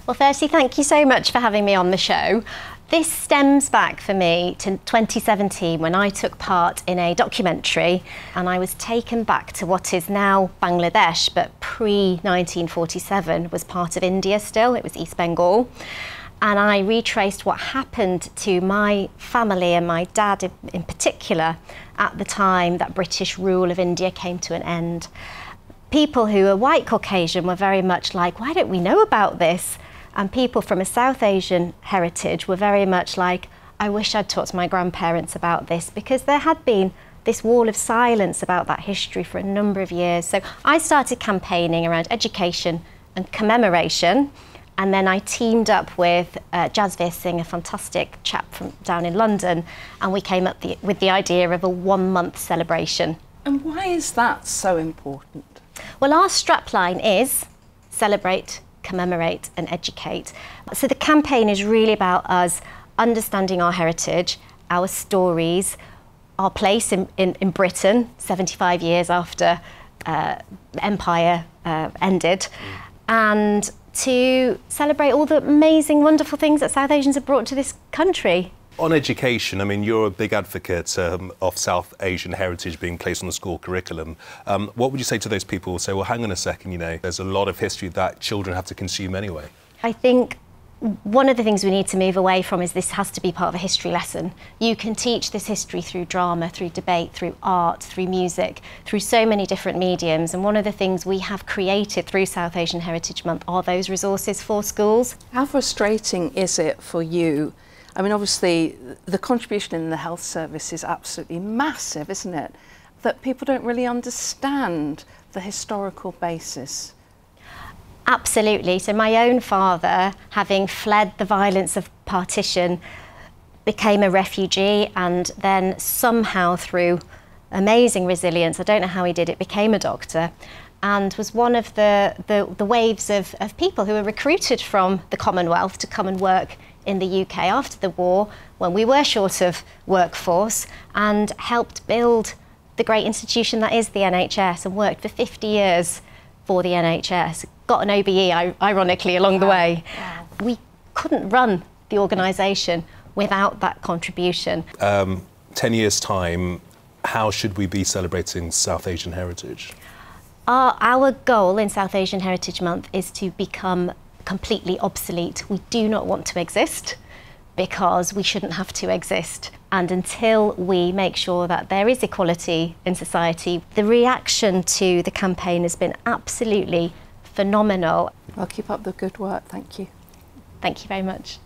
Well, firstly, thank you so much for having me on the show. This stems back for me to 2017 when I took part in a documentary and I was taken back to what is now Bangladesh, but pre-1947 was part of India still. It was East Bengal. And I retraced what happened to my family and my dad in particular at the time that British rule of India came to an end. People who are white Caucasian were very much like, why don't we know about this? And people from a South Asian heritage were very much like, I wish I'd talked to my grandparents about this, because there had been this wall of silence about that history for a number of years. So I started campaigning around education and commemoration, and then I teamed up with Jasvir Singh, a fantastic chap from down in London, and we came up with the idea of a 1-month celebration. And why is that so important? Well, our strapline is celebrate, commemorate and educate. So the campaign is really about us understanding our heritage, our stories, our place in Britain 75 years after empire ended, and to celebrate all the amazing, wonderful things that South Asians have brought to this country. On education, I mean, you're a big advocate of South Asian heritage being placed on the school curriculum. What would you say to those people who say, well, hang on a second, you know, there's a lot of history that children have to consume anyway? I think one of the things we need to move away from is this has to be part of a history lesson. You can teach this history through drama, through debate, through art, through music, through so many different mediums. And one of the things we have created through South Asian Heritage Month are those resources for schools. How frustrating is it for you? I mean, obviously, the contribution in the health service is absolutely massive, isn't it? That people don't really understand the historical basis. Absolutely. So my own father, having fled the violence of partition, became a refugee, and then somehow through amazing resilience, I don't know how he did it, became a doctor, and was one of the waves of people who were recruited from the Commonwealth to come and work in the UK after the war, when we were short of workforce, and helped build the great institution that is the NHS, and worked for 50 years for the NHS. Got an OBE, ironically, along the way. Wow. We couldn't run the organisation without that contribution. 10 years' time, how should we be celebrating South Asian heritage? Our goal in South Asian Heritage Month is to become completely obsolete. We do not want to exist because we shouldn't have to exist. And until we make sure that there is equality in society, the reaction to the campaign has been absolutely phenomenal. Well, keep up the good work. Thank you. Thank you very much.